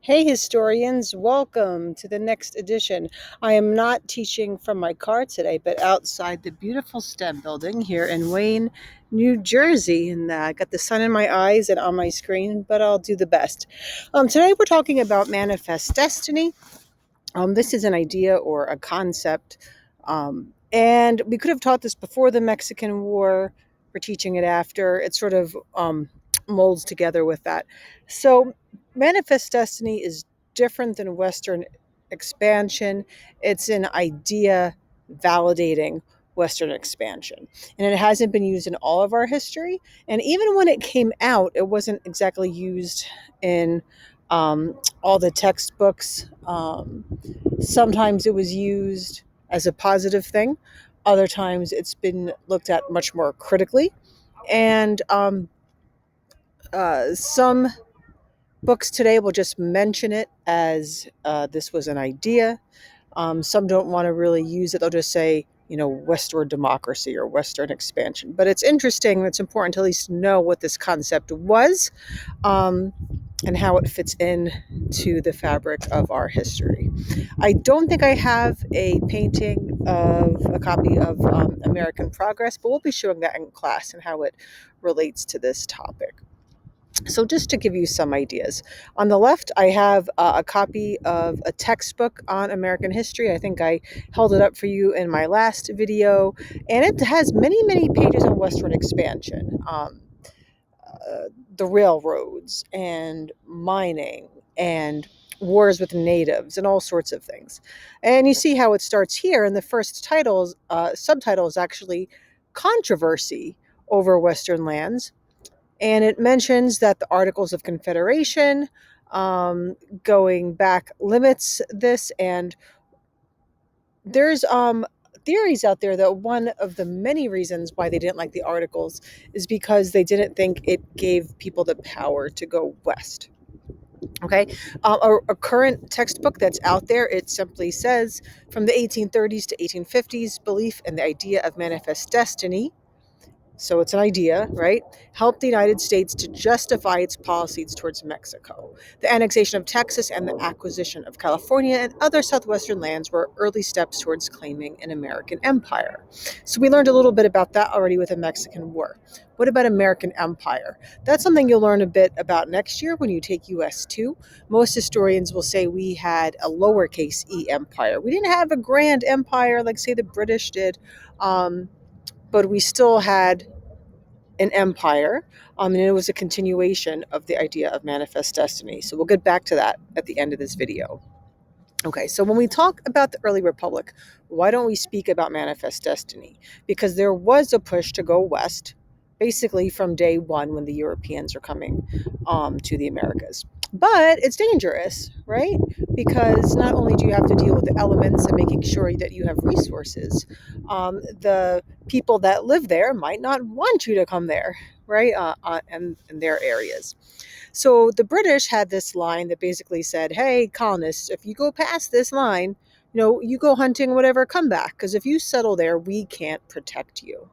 Hey, historians, welcome to the next edition. I am not teaching from my car today, but outside the beautiful STEM building here in Wayne, New Jersey. And I got the sun in my eyes and on my screen, but I'll do the best. Today we're talking about manifest destiny. This is an idea or a concept. And we could have taught this before the Mexican War. We're teaching it after. It sort of molds together with that. So, manifest destiny is different than Western expansion. It's an idea validating Western expansion. And it hasn't been used in all of our history. And even when it came out, it wasn't exactly used in all the textbooks. Sometimes it was used as a positive thing. Other times it's been looked at much more critically. And some books today will just mention it as this was an idea. Some don't want to really use it. They'll just say, Westward democracy or Western expansion. But it's interesting. It's important to at least know what this concept was and how it fits in to the fabric of our history. I don't think I have a painting of a copy of American Progress, but we'll be showing that in class and how it relates to this topic. So just to give you some ideas, on the left, I have a copy of a textbook on American history. I think I held it up for you in my last video, and it has many, many pages on Western expansion, the railroads and mining and wars with natives and all sorts of things. And you see how it starts here, and the first subtitle is actually controversy over Western lands. And it mentions that the Articles of Confederation going back limits this. And there's theories out there that one of the many reasons why they didn't like the Articles is because they didn't think it gave people the power to go west. Okay, a current textbook that's out there, it simply says from the 1830s to 1850s, belief in the idea of manifest destiny, so it's an idea, right, helped the United States to justify its policies towards Mexico. The annexation of Texas and the acquisition of California and other southwestern lands were early steps towards claiming an American empire. So we learned a little bit about that already with the Mexican War. What about American empire? That's something you'll learn a bit about next year when you take US 2. Most historians will say we had a lowercase e empire. We didn't have a grand empire like, say, the British did. But we still had an empire, and it was a continuation of the idea of manifest destiny. So we'll get back to that at the end of this video. Okay, so when we talk about the early republic, why don't we speak about manifest destiny? Because there was a push to go west, basically from day one when the Europeans are coming to the Americas. But it's dangerous, right? Because not only do you have to deal with the elements and making sure that you have resources, the people that live there might not want you to come there, right? In their areas. So the British had this line that basically said, hey, colonists, if you go past this line, you go hunting, whatever, come back. Because if you settle there, we can't protect you.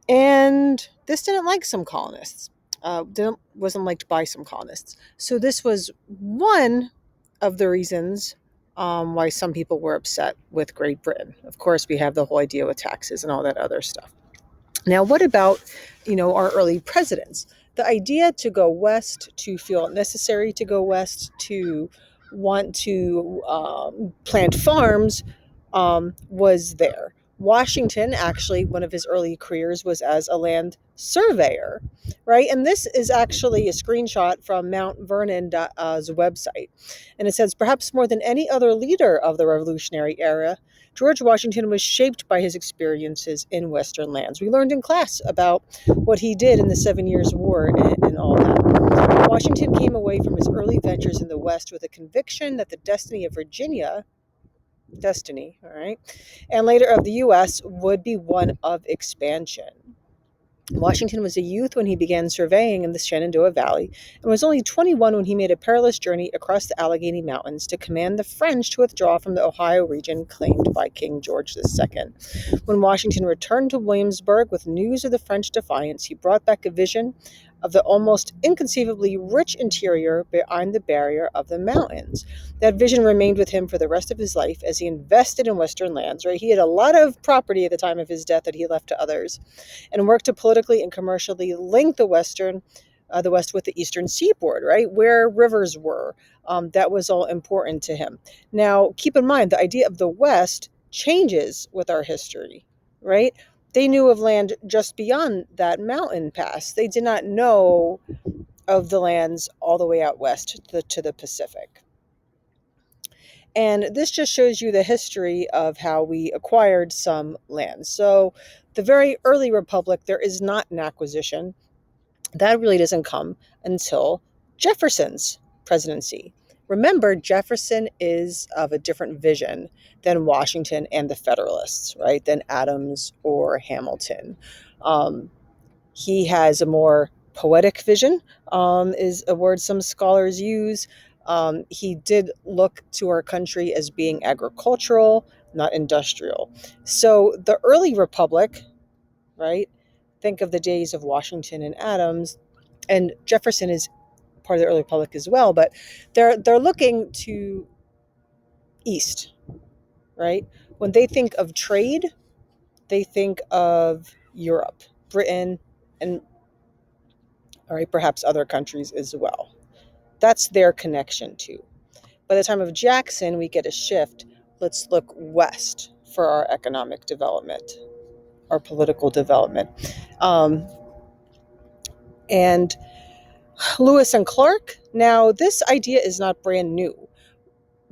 And this didn't like some colonists. Wasn't liked by some colonists. So this was one of the reasons why some people were upset with Great Britain. Of course, we have the whole idea with taxes and all that other stuff. Now, what about, our early presidents? The idea to go west, to feel it necessary to go west, to want to plant farms was there. Washington, actually, one of his early careers was as a land surveyor, right? And this is actually a screenshot from Mount Vernon's website. And it says, perhaps more than any other leader of the Revolutionary era, George Washington was shaped by his experiences in Western lands. We learned in class about what he did in the 7 Years' War and all that. Washington came away from his early ventures in the West with a conviction that the destiny of Virginia, all right, and later of the U.S. would be one of expansion. Washington was a youth when he began surveying in the Shenandoah Valley and was only 21 when he made a perilous journey across the Allegheny Mountains to command the French to withdraw from the Ohio region claimed by King George II. When Washington returned to Williamsburg with news of the French defiance, he brought back a vision of the almost inconceivably rich interior behind the barrier of the mountains. That vision remained with him for the rest of his life as he invested in Western lands, right? He had a lot of property at the time of his death that he left to others, and worked to politically and commercially link the West with the Eastern Seaboard, right, where rivers were. That was all important to him. Now, keep in mind, the idea of the West changes with our history, right? They knew of land just beyond that mountain pass. They did not know of the lands all the way out west to the Pacific. And this just shows you the history of how we acquired some land. So, the very early republic, there is not an acquisition. That really doesn't come until Jefferson's presidency. Remember, Jefferson is of a different vision than Washington and the Federalists, right? Than Adams or Hamilton. Um, he has a more poetic vision, is a word some scholars use. He did look to our country as being agricultural, not industrial. So the early republic, right? Think of the days of Washington and Adams, and Jefferson is part of the early republic as well. But they're looking to east, right? When they think of trade, they think of Europe, Britain, and all right, perhaps other countries as well. That's their connection too. By the time of Jackson, we get a shift. Let's look west for our economic development, our political development. And Lewis and Clark, now this idea is not brand new.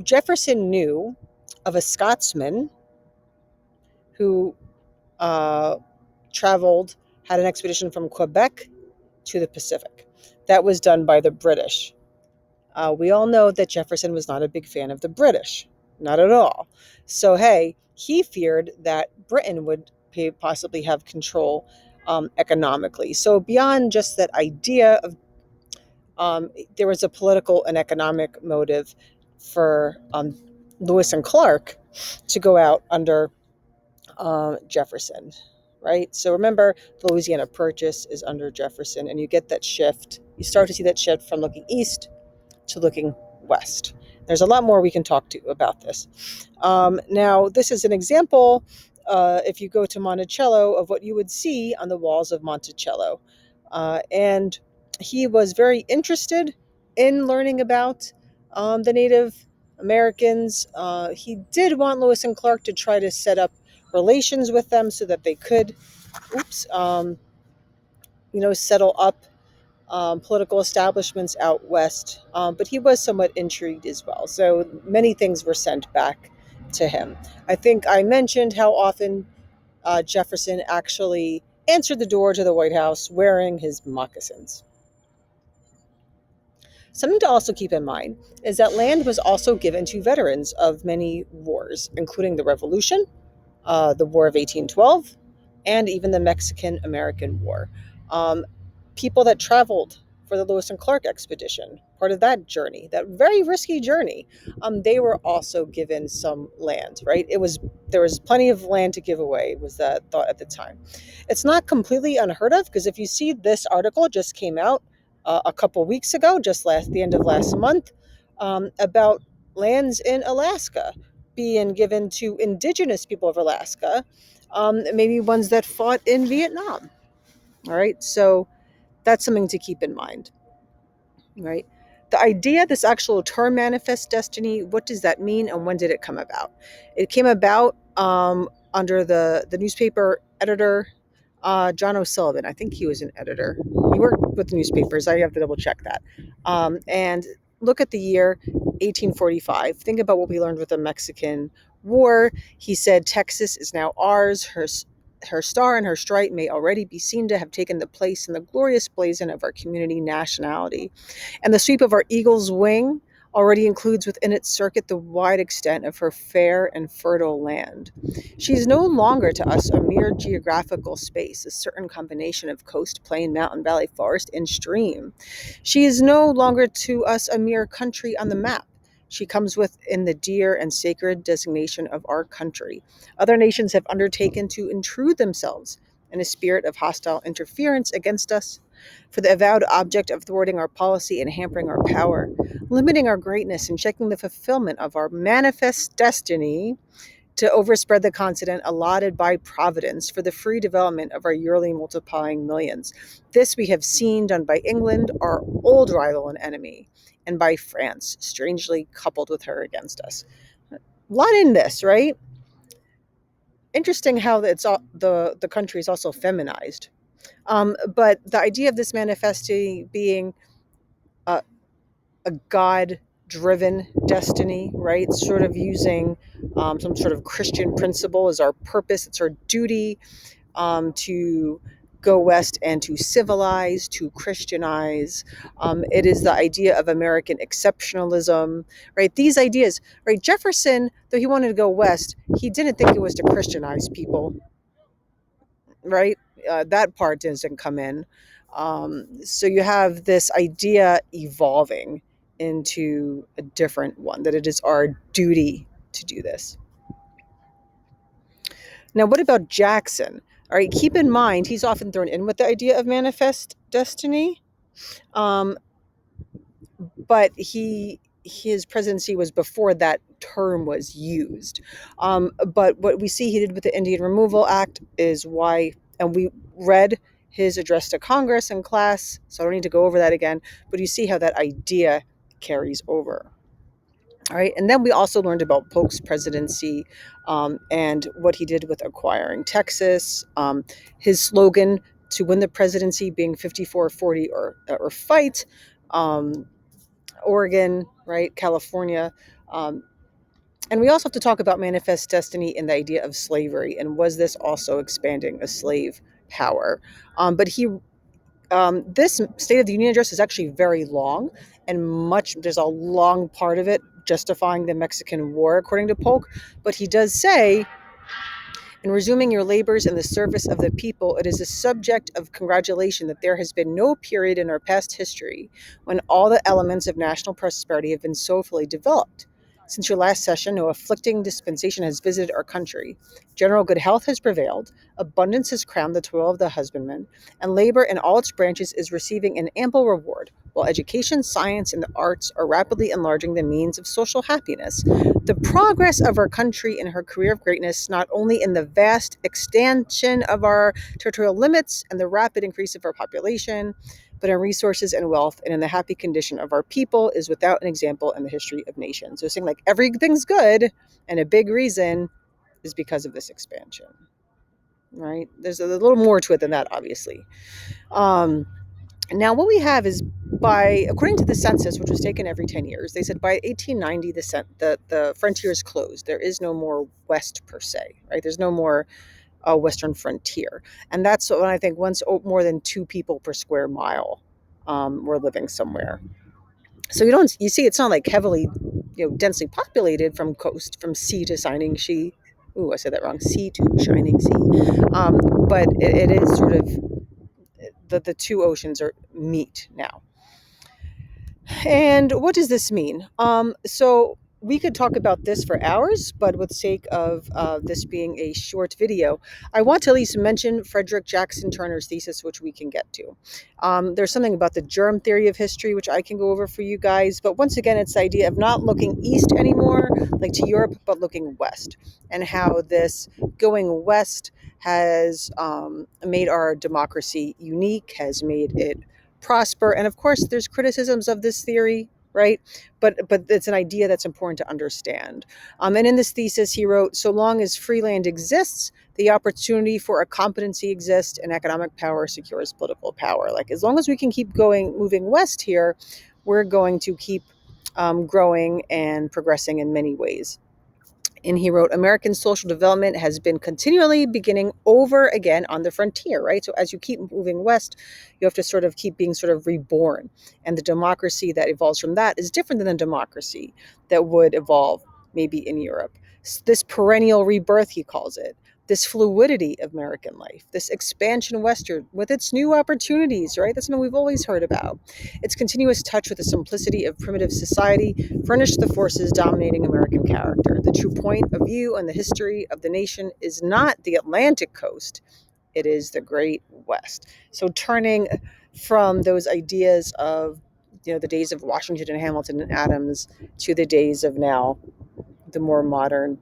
Jefferson knew of a Scotsman who uh, traveled, had an expedition from Quebec to the Pacific. That was done by the British. We all know that Jefferson was not a big fan of the British, not at all. So, hey, he feared that Britain would possibly have control economically. So, beyond just that idea of there was a political and economic motive for Lewis and Clark to go out under Jefferson, right? So remember, the Louisiana Purchase is under Jefferson, and you get that shift. You start to see that shift from looking east to looking west. There's a lot more we can talk to about this. Now, this is an example, if you go to Monticello, of what you would see on the walls of Monticello. And he was very interested in learning about the Native Americans. He did want Lewis and Clark to try to set up relations with them so that they could, settle up political establishments out west, but he was somewhat intrigued as well. So many things were sent back to him. I think I mentioned how often Jefferson actually answered the door to the White House wearing his moccasins. Something to also keep in mind is that land was also given to veterans of many wars, including the Revolution, the War of 1812, and even the Mexican-American War. People that traveled for the Lewis and Clark expedition, part of that journey, that very risky journey, they were also given some land, right? There was plenty of land to give away, was the thought at the time. It's not completely unheard of, because if you see, this article just came out a couple weeks ago, the end of last month, about lands in Alaska being given to indigenous people of Alaska, maybe ones that fought in Vietnam. All right, so that's something to keep in mind, right? The idea, this actual term manifest destiny, what does that mean, and when did it come about? It came about under the newspaper editor, John O'Sullivan. I think he was an editor. He worked with newspapers. I have to double check that. And look at the year 1845. Think about what we learned with the Mexican War. He said, Texas is now ours. Her star and her stripe may already be seen to have taken the place in the glorious blazon of our community nationality. And the sweep of our eagle's wing already includes within its circuit the wide extent of her fair and fertile land. She is no longer to us a mere geographical space, a certain combination of coast, plain, mountain, valley, forest, and stream. She is no longer to us a mere country on the map. She comes within the dear and sacred designation of our country. Other nations have undertaken to intrude themselves in a spirit of hostile interference against us, for the avowed object of thwarting our policy and hampering our power, limiting our greatness and checking the fulfillment of our manifest destiny to overspread the continent allotted by Providence for the free development of our yearly multiplying millions. This we have seen done by England, our old rival and enemy, and by France, strangely coupled with her against us. A lot in this, right? Interesting how it's all, the country is also feminized. But the idea of this manifesto being a, a God driven destiny, right? Sort of using some sort of Christian principle as our purpose. It's our duty to go west and to civilize, to Christianize. It is the idea of American exceptionalism, right? These ideas, right? Jefferson, though he wanted to go west, he didn't think it was to Christianize people, right? That part doesn't come in. So you have this idea evolving into a different one, that it is our duty to do this. Now, what about Jackson? All right, keep in mind, he's often thrown in with the idea of manifest destiny, um, but his presidency was before that term was used. But what we see he did with the Indian Removal Act is why, and we read his address to Congress in class, so I don't need to go over that again, but you see how that idea carries over. All right, and then we also learned about Polk's presidency and what he did with acquiring Texas. His slogan to win the presidency being 54-40 or fight. Oregon, right, California. And we also have to talk about manifest destiny and the idea of slavery, and was this also expanding a slave power? But this State of the Union address is actually very long, and there's a long part of it justifying the Mexican War, according to Polk. But he does say, in resuming your labors in the service of the people, it is a subject of congratulation that there has been no period in our past history when all the elements of national prosperity have been so fully developed. Since your last session, no afflicting dispensation has visited our country. General good health has prevailed, abundance has crowned the toil of the husbandman, and labor in all its branches is receiving an ample reward, while education, science, and the arts are rapidly enlarging the means of social happiness. The progress of our country in her career of greatness, not only in the vast extension of our territorial limits and the rapid increase of our population, but in resources and wealth and in the happy condition of our people, is without an example in the history of nations. So saying like everything's good, and a big reason is because of this expansion, right? There's a little more to it than that, obviously. Now, what we have is, according to the census, which was taken every 10 years, they said by 1890 the frontier is closed. There is no more west per se, right? There's no more western frontier, and that's when I think once more than 2 people per square mile were living somewhere. So you see it's not like heavily, densely populated from coast, from sea to shining sea. Ooh, I said that wrong. Sea to shining sea. But it is sort of the two oceans are meet now. And what does this mean? So we could talk about this for hours, but with sake of this being a short video, I want to at least mention Frederick Jackson Turner's thesis, which we can get to. There's something about the germ theory of history, which I can go over for you guys. But once again, it's the idea of not looking east anymore, like to Europe, but looking west, and how this going west has made our democracy unique, has made it prosper. And of course, there's criticisms of this theory, right? But it's an idea that's important to understand. And in this thesis, he wrote, so long as free land exists, the opportunity for a competency exists, and economic power secures political power. Like, as long as we can keep moving west here, we're going to keep growing and progressing in many ways. And he wrote, American social development has been continually beginning over again on the frontier, right? So as you keep moving west, you have to sort of keep being sort of reborn. And the democracy that evolves from that is different than the democracy that would evolve maybe in Europe. This perennial rebirth, he calls it. This fluidity of American life, this expansion westward with its new opportunities, right? That's something we've always heard about. Its continuous touch with the simplicity of primitive society furnished the forces dominating American character. The true point of view and the history of the nation is not the Atlantic coast, it is the Great West. So turning from those ideas of, the days of Washington and Hamilton and Adams to the days of now, the more modern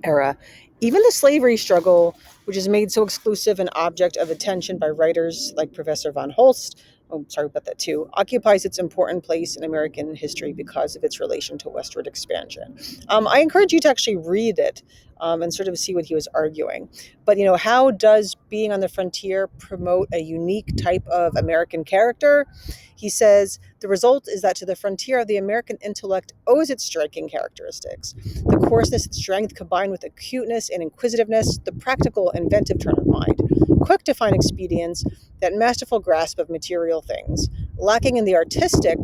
era. Even the slavery struggle, which is made so exclusive an object of attention by writers like Professor von Holst, oh, sorry about that too, occupies its important place in American history because of its relation to westward expansion. I encourage you to actually read it and sort of see what he was arguing. But, how does being on the frontier promote a unique type of American character? He says, the result is that to the frontier, the American intellect owes its striking characteristics. The coarseness and strength combined with acuteness and inquisitiveness, the practical, inventive turn of mind, quick to find expedients, that masterful grasp of material things, lacking in the artistic,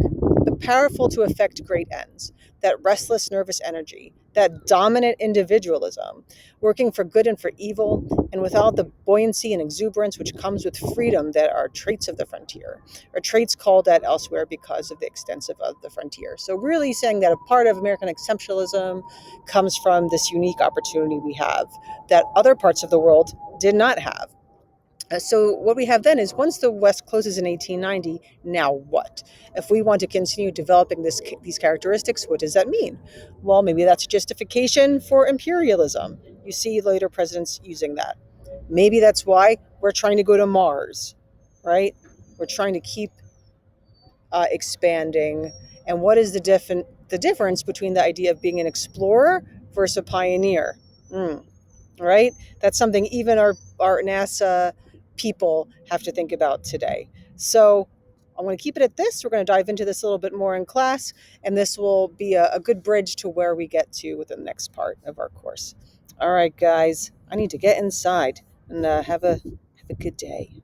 but powerful to effect great ends, that restless nervous energy, that dominant individualism, working for good and for evil, and without the buoyancy and exuberance which comes with freedom that are traits of the frontier, or traits called at elsewhere because of the extensive of the frontier. So really saying that a part of American exceptionalism comes from this unique opportunity we have that other parts of the world did not have. So what we have then is once the West closes in 1890, now what? If we want to continue developing these characteristics, what does that mean? Well, maybe that's justification for imperialism. You see later presidents using that. Maybe that's why we're trying to go to Mars, right? We're trying to keep expanding. And what is the difference between the idea of being an explorer versus a pioneer? Right? That's something even our NASA people have to think about today. So I'm going to keep it at this. We're going to dive into this a little bit more in class, and this will be a good bridge to where we get to with the next part of our course. All right, guys, I need to get inside and have a good day.